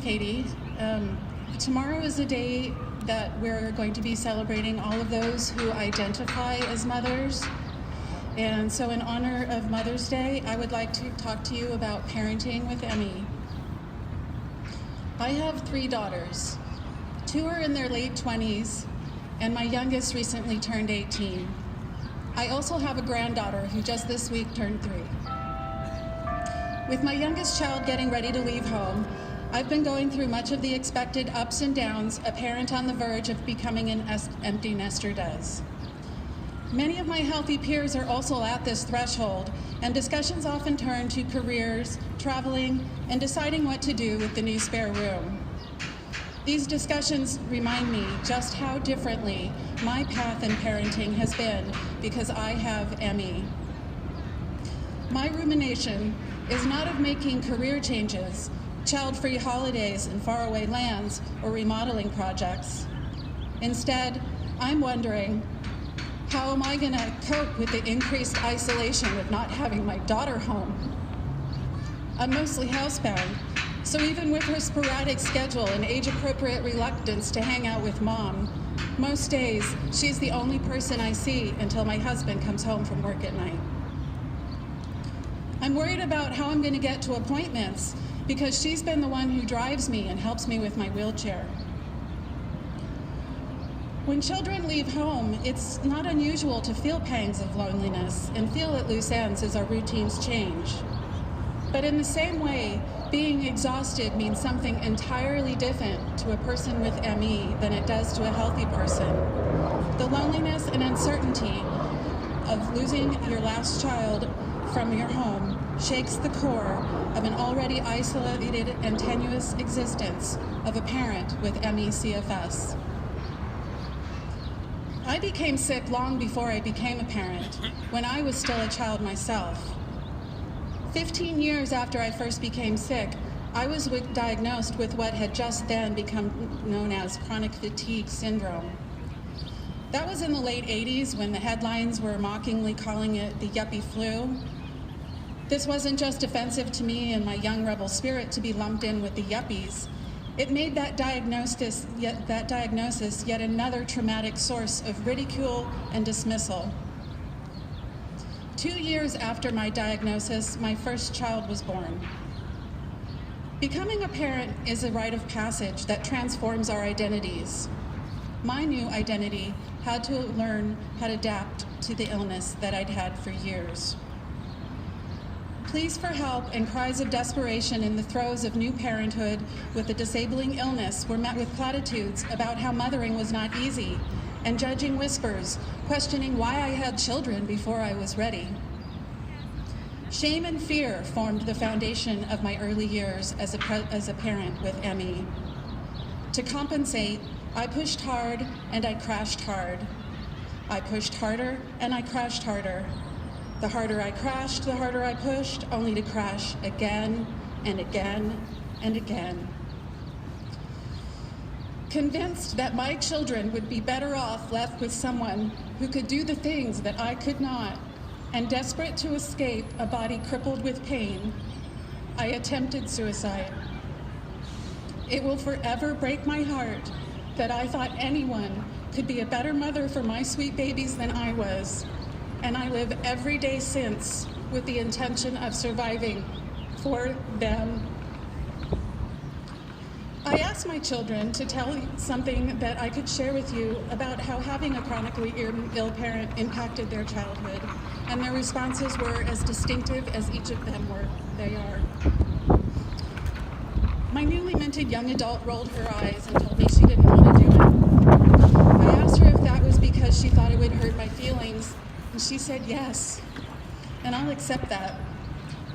Katie. Tomorrow is a day that we're going to be celebrating all of those who identify as mothers. And so in honor of Mother's Day, I would like to talk to you about parenting with Emmy. I have 3 daughters. 2 are in their late 20s, and my youngest recently turned 18. I also have a granddaughter who just this week turned 3. With my youngest child getting ready to leave home, I've been going through much of the expected ups and downs a parent on the verge of becoming an empty nester does. Many of my healthy peers are also at this threshold, and discussions often turn to careers, traveling, and deciding what to do with the new spare room. These discussions remind me just how differently my path in parenting has been because I have Emmy. My rumination is not of making career changes, child-free holidays in faraway lands, or remodeling projects. Instead, I'm wondering, how am I going to cope with the increased isolation of not having my daughter home? I'm mostly housebound, so even with her sporadic schedule and age-appropriate reluctance to hang out with Mom, most days she's the only person I see until my husband comes home from work at night. I'm worried about how I'm going to get to appointments because she's been the one who drives me and helps me with my wheelchair. When children leave home, it's not unusual to feel pangs of loneliness and feel at loose ends as our routines change. But in the same way, being exhausted means something entirely different to a person with ME than it does to a healthy person. The loneliness and uncertainty of losing your last child from your home shakes the core of an already isolated and tenuous existence of a parent with ME CFS. I became sick long before I became a parent, when I was still a child myself. 15 years after I first became sick, I was diagnosed with what had just then become known as chronic fatigue syndrome. That was in the late 80s when the headlines were mockingly calling it the yuppie flu. This wasn't just offensive to me and my young rebel spirit to be lumped in with the yuppies. It made that diagnosis yet another traumatic source of ridicule and dismissal. 2 years after my diagnosis, my first child was born. Becoming a parent is a rite of passage that transforms our identities. My new identity had to learn how to adapt to the illness that I'd had for years. Pleas for help and cries of desperation in the throes of new parenthood with a disabling illness were met with platitudes about how mothering was not easy, and judging whispers, questioning why I had children before I was ready. Shame and fear formed the foundation of my early years as a parent with ME. To compensate, I pushed hard and I crashed hard. I pushed harder and I crashed harder. The harder I crashed, the harder I pushed, only to crash again and again and again. Convinced that my children would be better off left with someone who could do the things that I could not, and desperate to escape a body crippled with pain, I attempted suicide. It will forever break my heart that I thought anyone could be a better mother for my sweet babies than I was. And I live every day since with the intention of surviving for them. I asked my children to tell something that I could share with you about how having a chronically ill parent impacted their childhood, and their responses were as distinctive as each of them they are. My newly minted young adult rolled her eyes and told me she didn't want to do it. I asked her if that was because she thought it would hurt my feelings, and she said yes, and I'll accept that.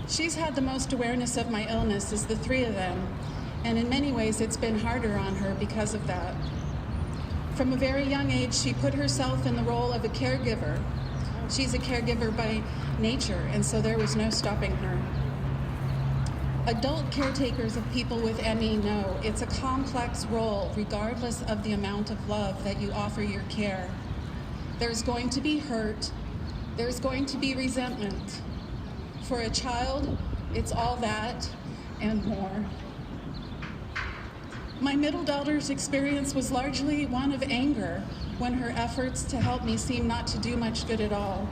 She's had the most awareness of my illness as the 3 of them, and in many ways it's been harder on her because of that. From a very young age, she put herself in the role of a caregiver. She's a caregiver by nature, and so there was no stopping her. Adult caretakers of people with ME know it's a complex role regardless of the amount of love that you offer your care. There's going to be hurt. There's going to be resentment. For a child, it's all that and more. My middle daughter's experience was largely one of anger when her efforts to help me seemed not to do much good at all.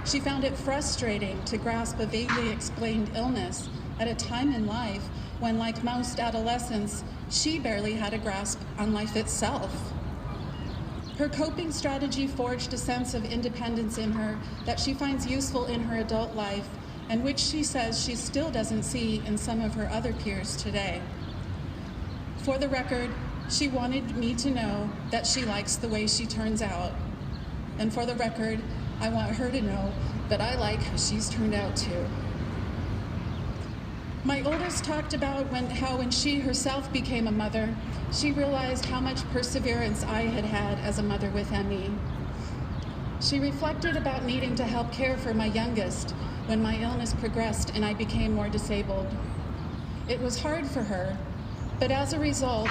She found it frustrating to grasp a vaguely explained illness at a time in life when, like most adolescents, she barely had a grasp on life itself. Her coping strategy forged a sense of independence in her that she finds useful in her adult life, and which she says she still doesn't see in some of her other peers today. For the record, she wanted me to know that she likes the way she turns out. And for the record, I want her to know that I like how she's turned out too. My oldest talked about how when she herself became a mother, she realized how much perseverance I had had as a mother with ME. She reflected about needing to help care for my youngest when my illness progressed and I became more disabled. It was hard for her, but as a result,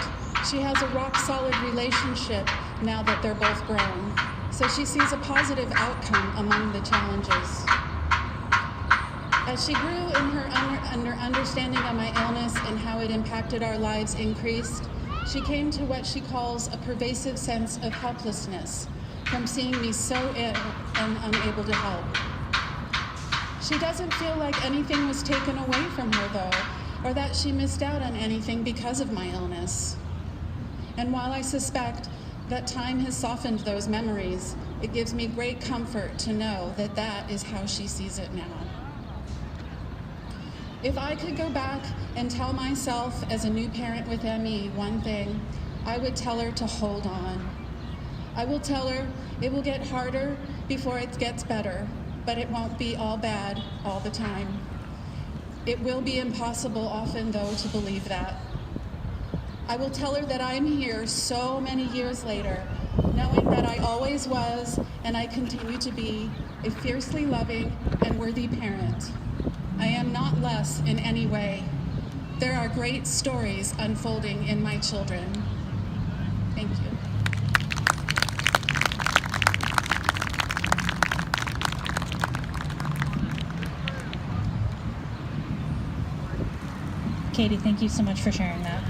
she has a rock-solid relationship now that they're both grown, so she sees a positive outcome among the challenges. As she grew in her understanding of my illness and how it impacted our lives increased, she came to what she calls a pervasive sense of helplessness from seeing me so ill and unable to help. She doesn't feel like anything was taken away from her, though, or that she missed out on anything because of my illness. And while I suspect that time has softened those memories, it gives me great comfort to know that that is how she sees it now. If I could go back and tell myself as a new parent with ME one thing, I would tell her to hold on. I will tell her it will get harder before it gets better, but it won't be all bad all the time. It will be impossible often, though, to believe that. I will tell her that I'm here so many years later, knowing that I always was, and I continue to be, a fiercely loving and worthy parent. I am not less in any way. There are great stories unfolding in my children. Thank you. Katie, thank you so much for sharing that.